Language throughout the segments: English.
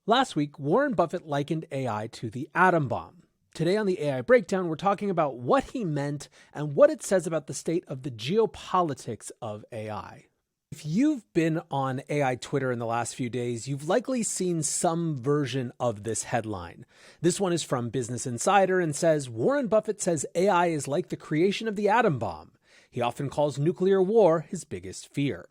Last week, Warren Buffett likened AI to the atom bomb. Today on the AI Breakdown, we're talking about what he meant and what it says about the state of the geopolitics of AI. If you've been on AI Twitter in the last few days, you've likely seen some version of this headline. This one is from Business Insider and says, Warren Buffett says AI is like the creation of the atom bomb. He often calls nuclear war his biggest fear.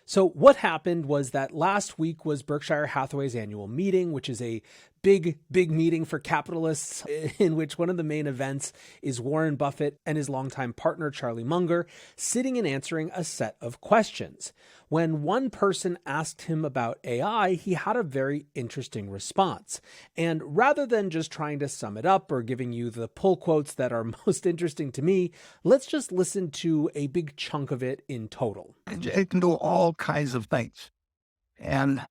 So what happened was that last week was Berkshire Hathaway's annual meeting, which is a big meeting for capitalists, in which one of the main events is Warren Buffett and his longtime partner, Charlie Munger, sitting and answering a set of questions. When one person asked him about AI, he had a very interesting response. And rather than just trying to sum it up or giving you the pull quotes that are most interesting to me, let's just listen to a big chunk of it in total. It can do all kinds of things. And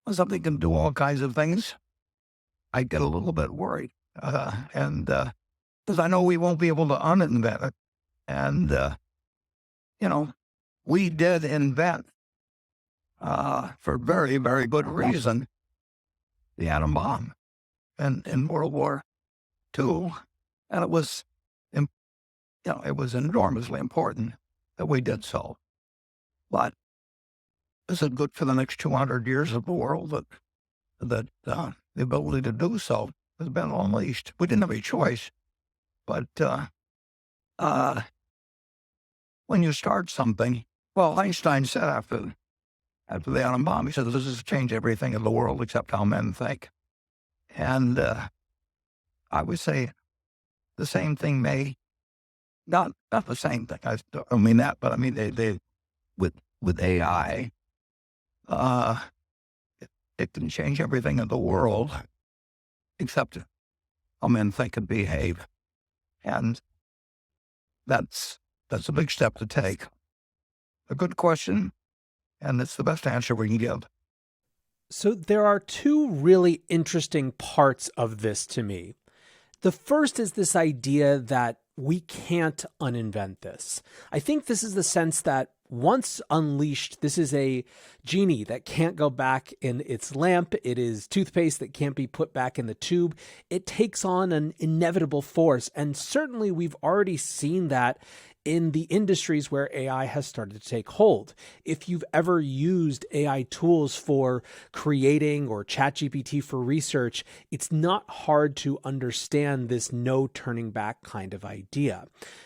when something can do all kinds of things, I get a little bit worried. Because I know we won't be able to uninvent it. And, we did invent, for very, very good reason, the atom bomb in World War II. And it was, it was enormously important that we did so. But is it good for the next 200 years of the world that the ability to do so has been unleashed? We didn't have a choice. But when you start something, well, Einstein said after the atom bomb, he said, this has changed everything in the world except how men think. And I would say the same thing may, not the same thing, I don't mean that, but I mean, they with AI, it can change everything in the world except how men think and behave. And that's a big step to take. A good question, and it's the best answer we can give. So there are two really interesting parts of this to me. The first is this idea that we can't uninvent this. I think this is the sense that once unleashed, this is a genie that can't go back in its lamp. It is toothpaste that can't be put back in the tube. It takes on an inevitable force. And certainly we've already seen that in the industries where AI has started to take hold. If you've ever used AI tools for creating or ChatGPT for research, it's not hard to understand this no turning back kind of idea.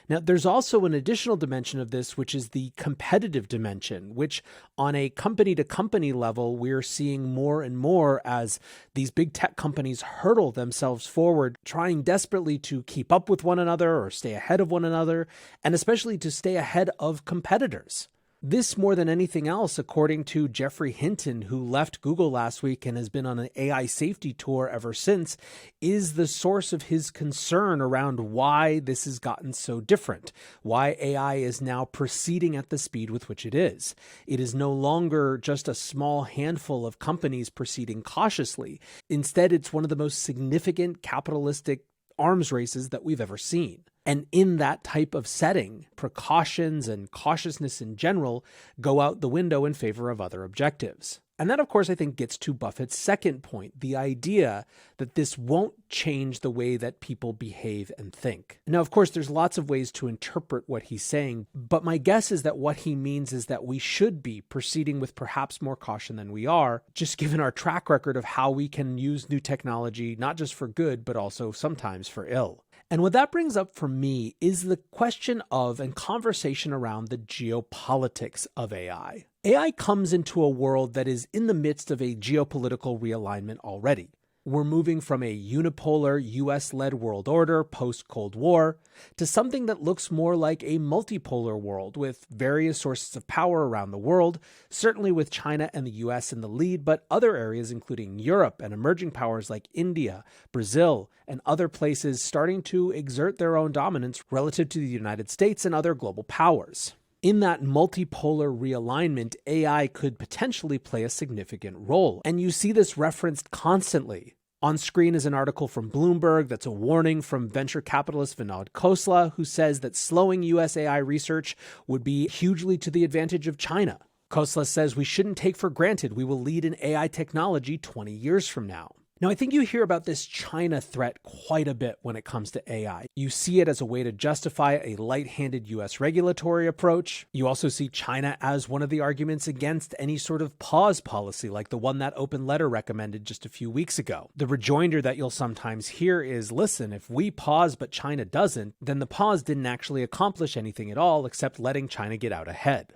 Now, there's also an additional dimension of this, which is the competitive dimension, which on a company-to-company level, we're seeing more and more as these big tech companies hurdle themselves forward, trying desperately to keep up with one another or stay ahead of one another, and especially to stay ahead of competitors. This, more than anything else, according to Jeffrey Hinton, who left Google last week and has been on an AI safety tour ever since, is the source of his concern around why this has gotten so different, why AI is now proceeding at the speed with which it is. It is no longer just a small handful of companies proceeding cautiously. Instead, it's one of the most significant capitalistic arms races that we've ever seen. And in that type of setting, precautions and cautiousness in general go out the window in favor of other objectives. And that, of course, I think gets to Buffett's second point, the idea that this won't change the way that people behave and think. Now, of course, there's lots of ways to interpret what he's saying, but my guess is that what he means is that we should be proceeding with perhaps more caution than we are, just given our track record of how we can use new technology, not just for good, but also sometimes for ill. And what that brings up for me is the question of and conversation around the geopolitics of AI. AI comes into a world that is in the midst of a geopolitical realignment already. We're moving from a unipolar US-led world order post-Cold War to something that looks more like a multipolar world with various sources of power around the world, certainly with China and the US in the lead, but other areas including Europe and emerging powers like India, Brazil, and other places starting to exert their own dominance relative to the United States and other global powers. In that multipolar realignment, AI could potentially play a significant role. And you see this referenced constantly. On screen is an article from Bloomberg that's a warning from venture capitalist Vinod Khosla, who says that slowing US AI research would be hugely to the advantage of China. Koslas says we shouldn't take for granted we will lead in AI technology 20 years from now. Now, I think you hear about this China threat quite a bit when it comes to AI. You see it as a way to justify a light-handed US regulatory approach. You also see China as one of the arguments against any sort of pause policy like the one that Open Letter recommended just a few weeks ago. The rejoinder that you'll sometimes hear is, listen, if we pause but China doesn't, then the pause didn't actually accomplish anything at all except letting China get out ahead.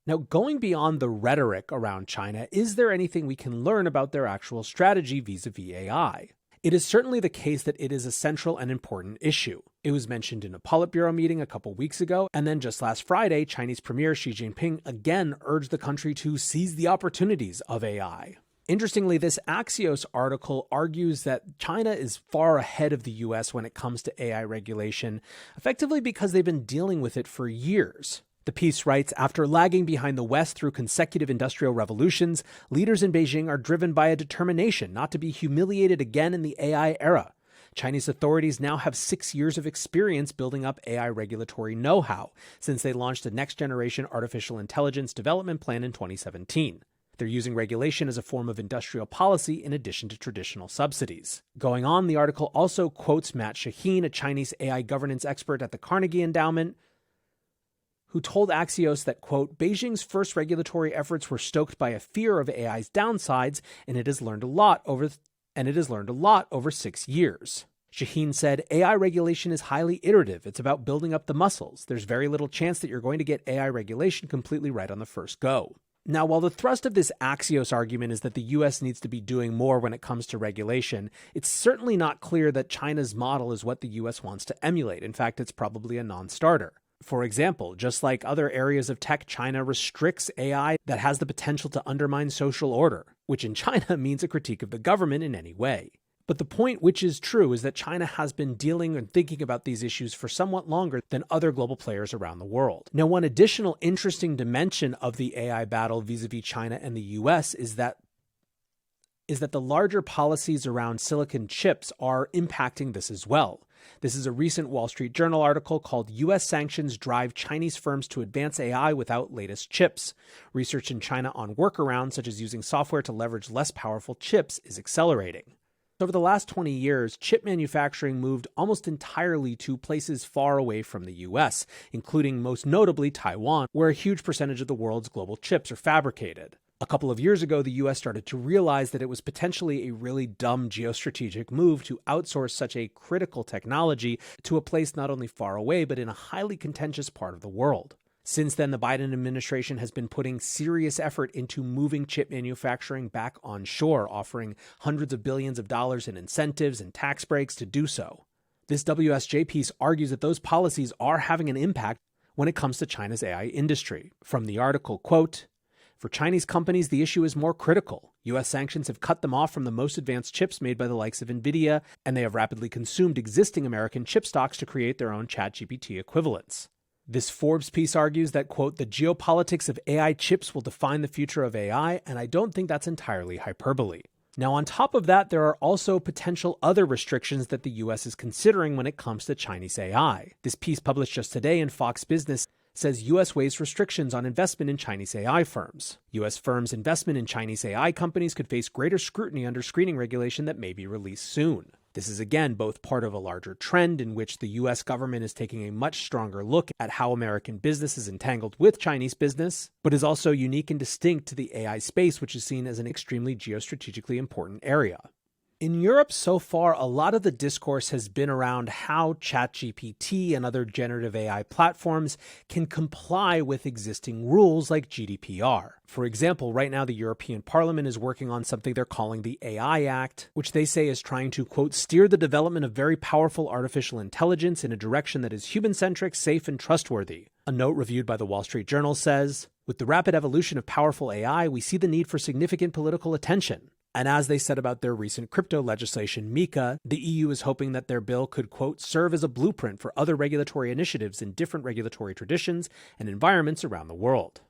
Now, going beyond the rhetoric around China, is there anything we can learn about their actual strategy vis-a-vis AI? It is certainly the case that it is a central and important issue. It was mentioned in a Politburo meeting a couple weeks ago, and then just last Friday, Chinese Premier Xi Jinping again urged the country to seize the opportunities of AI. Interestingly, this Axios article argues that China is far ahead of the US when it comes to AI regulation, effectively because they've been dealing with it for years. The piece writes, after lagging behind the West through consecutive industrial revolutions, leaders in Beijing are driven by a determination not to be humiliated again in the AI era. Chinese authorities now have 6 years of experience building up AI regulatory know-how since they launched a next-generation artificial intelligence development plan in 2017. They're using regulation as a form of industrial policy in addition to traditional subsidies. Going on, the article also quotes Matt Shaheen, a Chinese AI governance expert at the Carnegie Endowment, who told Axios that, quote, Beijing's first regulatory efforts were stoked by a fear of AI's downsides, and it has learned a lot over 6 years. Shaheen said, AI regulation is highly iterative. It's about building up the muscles. There's very little chance that you're going to get AI regulation completely right on the first go. Now, while the thrust of this Axios argument is that the US needs to be doing more when it comes to regulation, it's certainly not clear that China's model is what the US wants to emulate. In fact, it's probably a non-starter. For example, just like other areas of tech, China restricts AI that has the potential to undermine social order, which in China means a critique of the government in any way. But the point which is true is that China has been dealing and thinking about these issues for somewhat longer than other global players around the world. Now, one additional interesting dimension of the AI battle vis-a-vis China and the US is that the larger policies around silicon chips are impacting this as well. This is a recent Wall Street Journal article called U.S. Sanctions Drive Chinese Firms to Advance AI Without Latest Chips. Research in China on workarounds, such as using software to leverage less powerful chips, is accelerating. Over the last 20 years, chip manufacturing moved almost entirely to places far away from the U.S., including most notably Taiwan, where a huge percentage of the world's global chips are fabricated. A couple of years ago, the U.S. started to realize that it was potentially a really dumb geostrategic move to outsource such a critical technology to a place not only far away, but in a highly contentious part of the world. Since then, the Biden administration has been putting serious effort into moving chip manufacturing back onshore, offering hundreds of billions of dollars in incentives and tax breaks to do so. This WSJ piece argues that those policies are having an impact when it comes to China's AI industry. From the article, quote, for Chinese companies, the issue is more critical. U.S. sanctions have cut them off from the most advanced chips made by the likes of NVIDIA, and they have rapidly consumed existing American chip stocks to create their own ChatGPT equivalents. This Forbes piece argues that, quote, the geopolitics of AI chips will define the future of AI, and I don't think that's entirely hyperbole. Now, on top of that, there are also potential other restrictions that the U.S. is considering when it comes to Chinese AI. This piece published just today in Fox Business says U.S. weighs restrictions on investment in Chinese AI firms. U.S. firms' investment in Chinese AI companies could face greater scrutiny under screening regulation that may be released soon. This is again both part of a larger trend in which the U.S. government is taking a much stronger look at how American business is entangled with Chinese business, but is also unique and distinct to the AI space, which is seen as an extremely geostrategically important area. In Europe so far, a lot of the discourse has been around how ChatGPT and other generative AI platforms can comply with existing rules like GDPR. For example, right now the European Parliament is working on something they're calling the AI Act, which they say is trying to, quote, steer the development of very powerful artificial intelligence in a direction that is human-centric, safe, and trustworthy. A note reviewed by the Wall Street Journal says, with the rapid evolution of powerful AI, we see the need for significant political attention. And as they said about their recent crypto legislation, MiCA, the EU is hoping that their bill could, quote, serve as a blueprint for other regulatory initiatives in different regulatory traditions and environments around the world.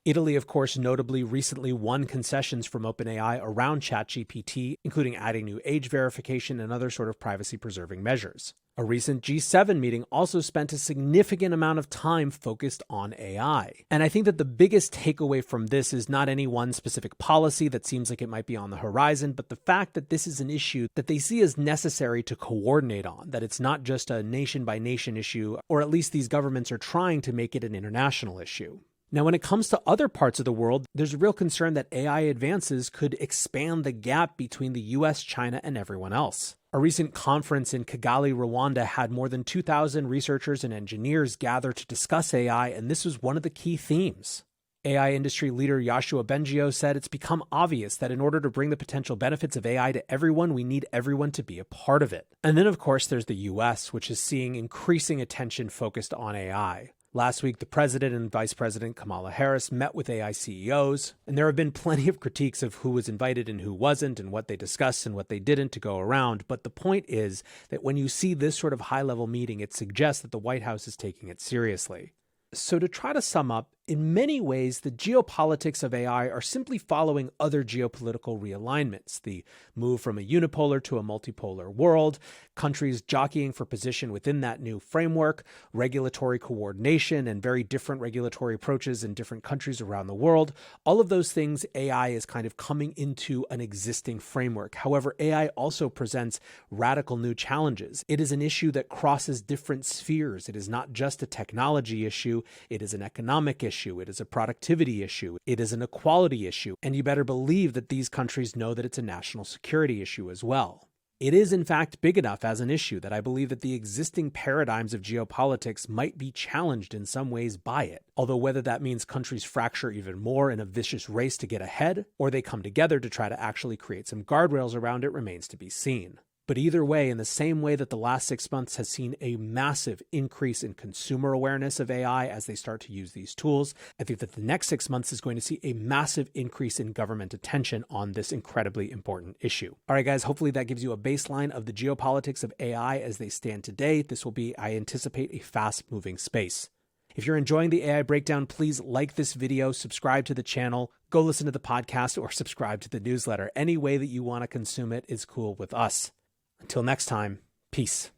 Italy, of course, notably recently won concessions from OpenAI around ChatGPT, including adding new age verification and other sort of privacy-preserving measures. A recent G7 meeting also spent a significant amount of time focused on AI. And I think that the biggest takeaway from this is not any one specific policy that seems like it might be on the horizon, but the fact that this is an issue that they see as necessary to coordinate on, that it's not just a nation-by-nation issue, or at least these governments are trying to make it an international issue. Now, when it comes to other parts of the world, there's a real concern that AI advances could expand the gap between the US, China, and everyone else. A recent conference in Kigali, Rwanda had more than 2,000 researchers and engineers gather to discuss AI, and this was one of the key themes. AI industry leader Yoshua Bengio said it's become obvious that in order to bring the potential benefits of AI to everyone, we need everyone to be a part of it. And then, of course, there's the US, which is seeing increasing attention focused on AI. Last week, the president and Vice President Kamala Harris met with AI CEOs, and there have been plenty of critiques of who was invited and who wasn't, and what they discussed and what they didn't to go around. But the point is that when you see this sort of high-level meeting, it suggests that the White House is taking it seriously. So to try to sum up, in many ways, the geopolitics of AI are simply following other geopolitical realignments, the move from a unipolar to a multipolar world, countries jockeying for position within that new framework, regulatory coordination, and very different regulatory approaches in different countries around the world. All of those things, AI is kind of coming into an existing framework. However, AI also presents radical new challenges. It is an issue that crosses different spheres. It is not just a technology issue. It is an economic issue. It is a productivity issue. It is an equality issue. And you better believe that these countries know that it's a national security issue as well. It is, in fact, big enough as an issue that I believe that the existing paradigms of geopolitics might be challenged in some ways by it. Although whether that means countries fracture even more in a vicious race to get ahead, or they come together to try to actually create some guardrails around it remains to be seen. But either way, in the same way that the last 6 months has seen a massive increase in consumer awareness of AI as they start to use these tools, I think that the next 6 months is going to see a massive increase in government attention on this incredibly important issue. All right, guys, hopefully that gives you a baseline of the geopolitics of AI as they stand today. This will be, I anticipate, a fast-moving space. If you're enjoying the AI Breakdown, please like this video, subscribe to the channel, go listen to the podcast, or subscribe to the newsletter. Any way that you want to consume it is cool with us. Until next time, peace.